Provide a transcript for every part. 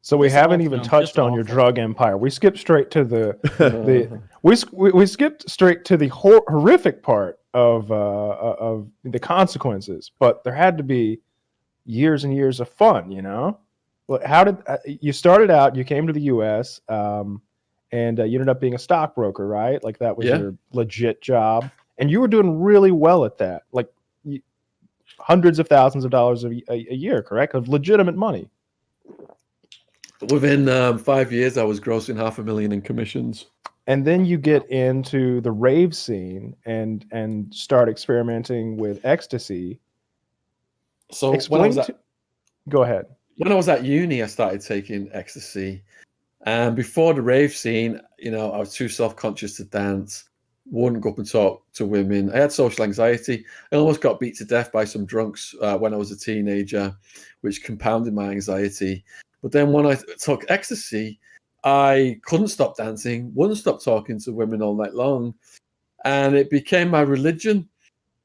So we Just haven't awful. even Just touched on your awful. drug empire. We skipped straight to we skipped straight to the horrific part of the consequences. But there had to be years and years of fun, you know. Well, how did you started out? You came to the U.S. And you ended up being a stockbroker, right? Like that was Yeah. your legit job, and you were doing really well at that, like hundreds of thousands of dollars a year, correct? Of legitimate money. Within 5 years, I was grossing $500,000 in commissions. And then you get into the rave scene and start experimenting with ecstasy. So Go ahead. when I was at uni, I started taking ecstasy. And before the rave scene, you know, I was too self-conscious to dance, wouldn't go up and talk to women. I had social anxiety. I almost got beat to death by some drunks when I was a teenager, which compounded my anxiety. But then when I took ecstasy, I couldn't stop dancing, wouldn't stop talking to women all night long. And it became my religion.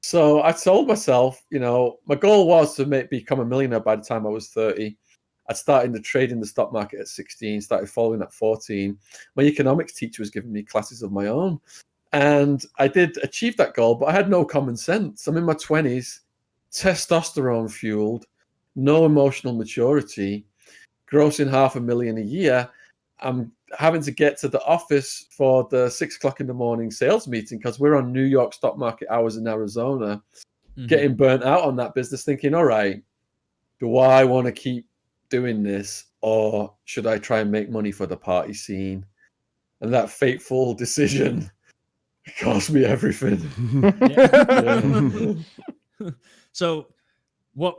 So I told myself, you know, my goal was to become a millionaire by the time I was 30. I started to trade in the stock market at 16, started following at 14. My economics teacher was giving me classes of my own. And I did achieve that goal, but I had no common sense. I'm in my 20s, testosterone fueled, no emotional maturity, grossing $500,000 a year. I'm having to get to the office for the 6 o'clock in the morning sales meeting because we're on New York stock market hours in Arizona, getting burnt out on that business, thinking, all right, do I want to keep doing this or should I try and make money for the party scene? And that fateful decision cost me everything. So what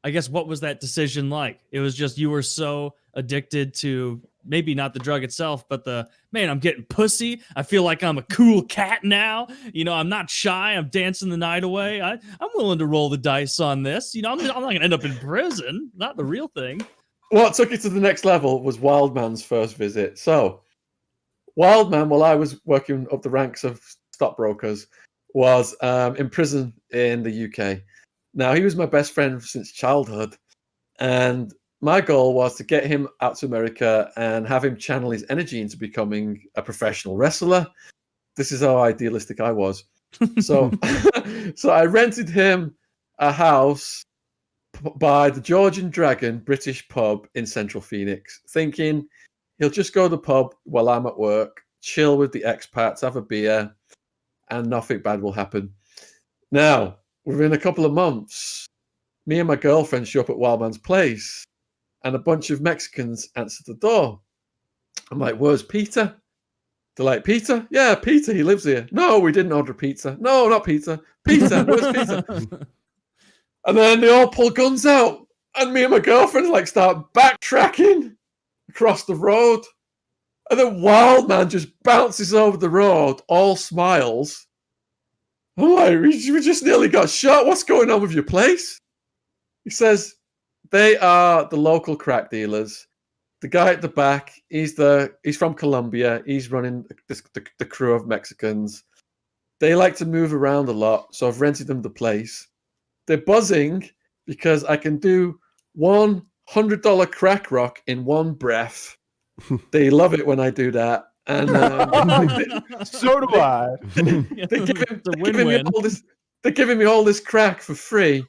was that decision like? It was just you were so addicted to maybe not the drug itself, but I'm getting pussy. I feel like I'm a cool cat now. You know, I'm not shy. I'm dancing the night away. I'm willing to roll the dice on this. You know, I'm not going to end up in prison. Not the real thing. What took it to the next level was Wildman's first visit. So Wildman, while I was working up the ranks of stockbrokers, was in prison in the UK. Now, he was my best friend since childhood. And my goal was to get him out to America and have him channel his energy into becoming a professional wrestler. This is how idealistic I was. So, so I rented him a house by the Georgian Dragon British pub in Central Phoenix, thinking he'll just go to the pub while I'm at work, chill with the expats, have a beer, and nothing bad will happen. Now, within a couple of months, me and my girlfriend show up at Wildman's place, and a bunch of Mexicans answer the door. I'm like, where's Peter? They're like, Peter? Yeah, Peter, he lives here. No, we didn't order pizza. No, not pizza. Peter, where's Peter? And then they all pull guns out, and me and my girlfriend like start backtracking across the road. And then Wildman just bounces over the road, all smiles. I'm like, we just nearly got shot. What's going on with your place? He says, they are the local crack dealers. The guy at the back, he's from Colombia. He's running the crew of Mexicans. They like to move around a lot, so I've rented them the place. They're buzzing because I can do $100 crack rock in one breath. They love it when I do that. And so do I. They're giving me all this crack for free.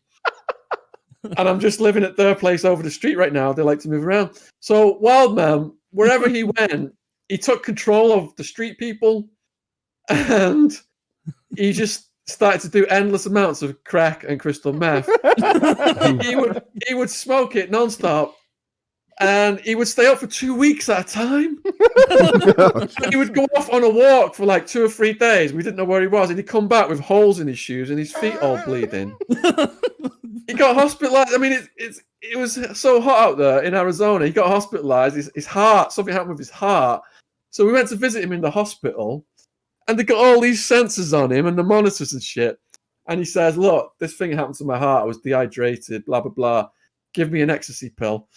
And I'm just living at their place over the street right now. They like to move around. So Wildman, wherever he went, he took control of the street people, and he just started to do endless amounts of crack and crystal meth. he would smoke it nonstop, and he would stay up for 2 weeks at a time. He would go off on a walk for like 2 or 3 days. We didn't know where he was, and he'd come back with holes in his shoes and his feet all bleeding. He got hospitalized. I mean, it was so hot out there in Arizona. He got hospitalized. His heart, something happened with his heart. So we went to visit him in the hospital, and they got all these sensors on him and the monitors and shit. And he says, look, this thing happened to my heart. I was dehydrated, blah, blah, blah. Give me an ecstasy pill.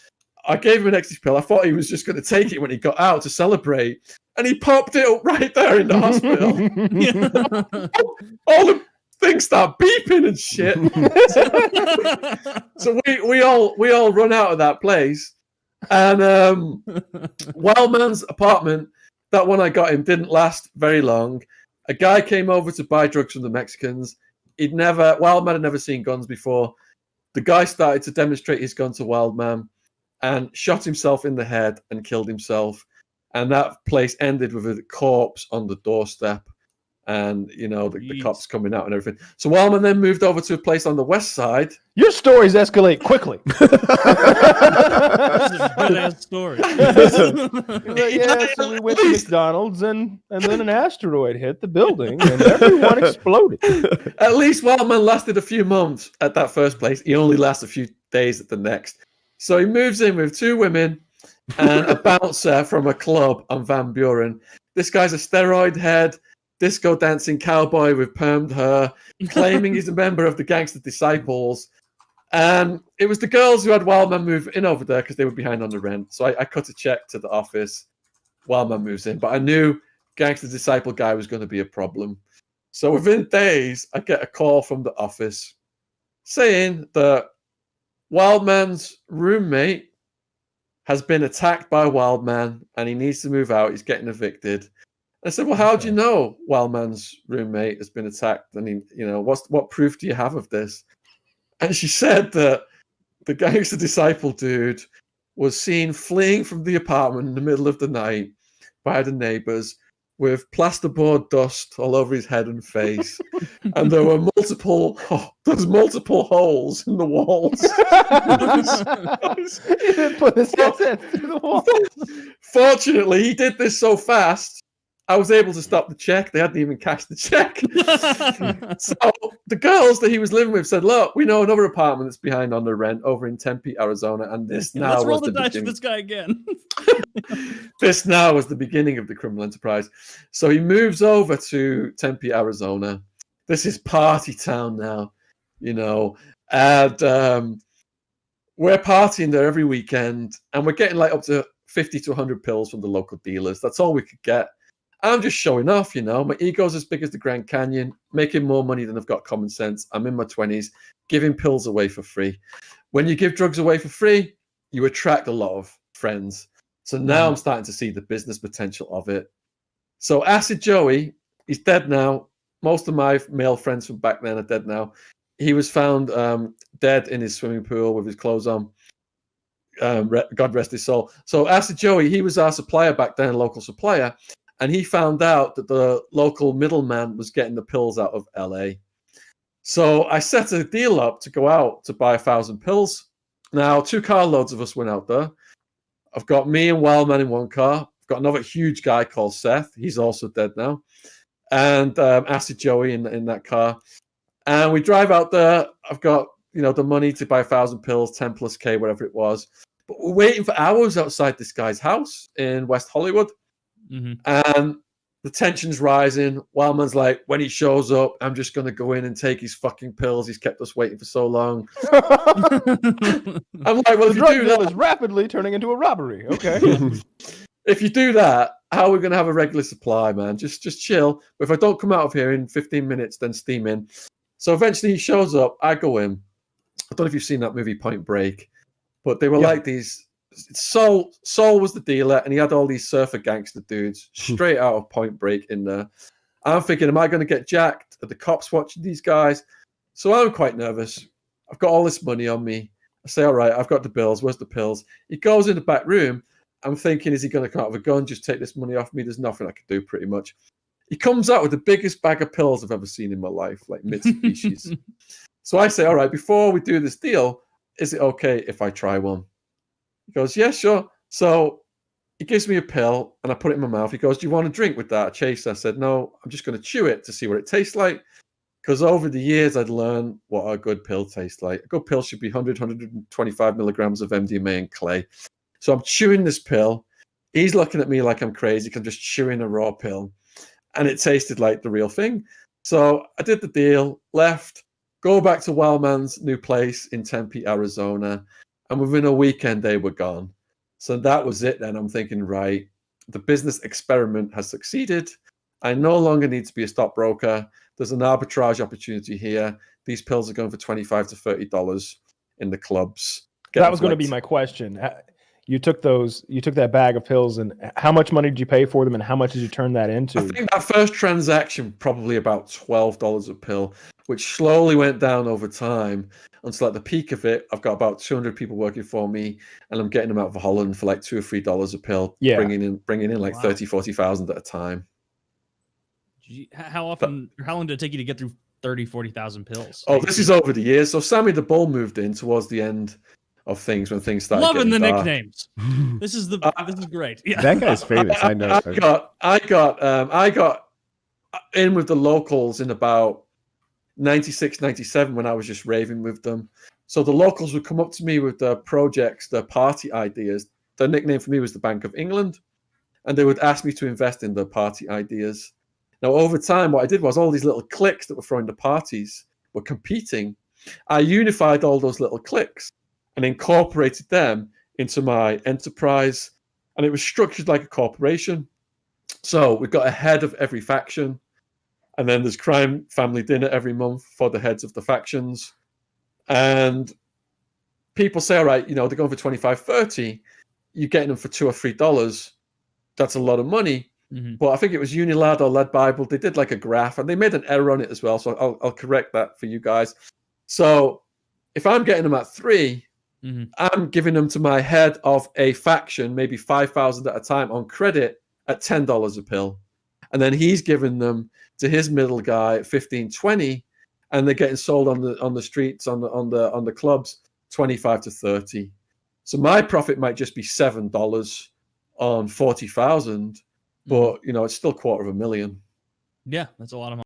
I gave him an ecstasy pill. I thought he was just going to take it when he got out to celebrate. And he popped it up right there in the hospital. All the things start beeping and shit. So we all run out of that place. And Wildman's apartment, that one I got him, didn't last very long. A guy came over to buy drugs from the Mexicans. Wildman had never seen guns before. The guy started to demonstrate his gun to Wildman and shot himself in the head and killed himself. And that place ended with a corpse on the doorstep. And, the cops coming out and everything. So Wildman then moved over to a place on the west side. Your stories escalate quickly. That's a good ass story. So we went to McDonald's and then an asteroid hit the building and everyone exploded. At least Wildman lasted a few months at that first place. He only lasts a few days at the next. So he moves in with 2 women and a bouncer from a club on Van Buren. This guy's a steroid head, disco dancing cowboy with permed hair, claiming he's a member of the Gangster Disciples. And it was the girls who had Wildman move in over there because they were behind on the rent. So I cut a check to the office. Wildman moves in. But I knew Gangster Disciple guy was going to be a problem. So within days, I get a call from the office saying that Wildman's roommate has been attacked by Wildman and he needs to move out. He's getting evicted. I said, well, how do you know Wildman's roommate has been attacked? And what proof do you have of this? And she said that the Gangster Disciple dude was seen fleeing from the apartment in the middle of the night by the neighbors with plasterboard dust all over his head and face. And there were multiple holes in the walls. He didn't put his head through the wall. Fortunately, he did this so fast, I was able to stop the check. They hadn't even cashed the check. So the girls that he was living with said, look, we know another apartment that's behind on the rent over in Tempe, Arizona. And this now let's roll was the dice for beginning. this guy again. This now was the beginning of the criminal enterprise. So he moves over to Tempe, Arizona. This is party town now, and we're partying there every weekend. And we're getting like up to 50 to 100 pills from the local dealers. That's all we could get. I'm just showing off, My ego's as big as the Grand Canyon, making more money than I've got common sense. I'm in my 20s, giving pills away for free. When you give drugs away for free, you attract a lot of friends. So now I'm starting to see the business potential of it. So Acid Joey, he's dead now. Most of my male friends from back then are dead now. He was found dead in his swimming pool with his clothes on. God rest his soul. So Acid Joey, he was our supplier back then, local supplier. And he found out that the local middleman was getting the pills out of LA. So I set a deal up to go out to buy 1,000 pills. Now, 2 carloads of us went out there. I've got me and Wildman in one car. I've got another huge guy called Seth. He's also dead now. And Acid Joey in that car. And we drive out there. I've got, the money to buy 1,000 pills, 10 plus K, whatever it was. But we're waiting for hours outside this guy's house in West Hollywood. Mm-hmm. And the tension's rising. Wildman's like, when he shows up, I'm just going to go in and take his fucking pills. He's kept us waiting for so long. I'm like, well, the drug deal is rapidly turning into a robbery. Okay. If you do that, how are we going to have a regular supply, man? Just chill. But if I don't come out of here in 15 minutes, then steam in. So eventually he shows up. I go in. I don't know if you've seen that movie Point Break, but they were like these. Sol was the dealer, and he had all these surfer gangster dudes straight out of Point Break in there. I'm thinking, am I going to get jacked? Are the cops watching these guys? So I'm quite nervous. I've got all this money on me. I say, all right, I've got the bills. Where's the pills? He goes in the back room. I'm thinking, is he going to come out with a gun, just take this money off me? There's nothing I can do, pretty much. He comes out with the biggest bag of pills I've ever seen in my life, like mid-species. So I say, all right, before we do this deal, is it okay if I try one? He goes, yeah, sure. So he gives me a pill and I put it in my mouth. He goes, do you want a drink with that? Chase? I said, no, I'm just going to chew it to see what it tastes like. Because over the years, I'd learned what a good pill tastes like. A good pill should be 100, 125 milligrams of MDMA and clay. So I'm chewing this pill. He's looking at me like I'm crazy because I'm just chewing a raw pill. And it tasted like the real thing. So I did the deal, left, go back to Wildman's new place in Tempe, Arizona. And within a weekend, they were gone. So that was it then. I'm thinking, right, the business experiment has succeeded. I no longer need to be a stockbroker. There's an arbitrage opportunity here. These pills are going for $25 to $30 in the clubs. That was going to be my question. you took that bag of pills, and how much money did you pay for them, and how much did you turn that into? I think that first transaction probably about $12 a pill, which slowly went down over time until at the peak of it, I've got about 200 people working for me, and I'm getting them out of Holland for like $2 or $3 a pill, Yeah. bringing in like Wow. 30,000-40,000 at a time. How often? How long did it take you to get through 30,000-40,000 pills? Oh, this is over the years. So Sammy the Bull moved in towards the end of things when things started. Loving the getting dark. nicknames. This is great. Yeah. That guy's famous. I know. I got in with the locals in about 96, 97 when I was just raving with them. So the locals would come up to me with their projects, their party ideas. Their nickname for me was the Bank of England, and they would ask me to invest in their party ideas. Now, over time, what I did was all these little cliques that were throwing the parties were competing. I unified all those little cliques and incorporated them into my enterprise, and it was structured like a corporation. So we've got a head of every faction, and then there's crime family dinner every month for the heads of the factions. And people say, all right, they're going for 25, 30. You're getting them for $2 or $3. That's a lot of money. Mm-hmm. But I think it was Unilad or Lead Bible. They did like a graph, and they made an error on it as well. So I'll correct that for you guys. So if I'm getting them at 3, mm-hmm. I'm giving them to my head of a faction, maybe 5,000 at a time on credit at $10 a pill. And then he's giving them to his middle guy at 15, 20, and they're getting sold on the streets, on the clubs, 25 to 30. So my profit might just be $7 on 40,000, but it's still $250,000. Yeah, that's a lot of money.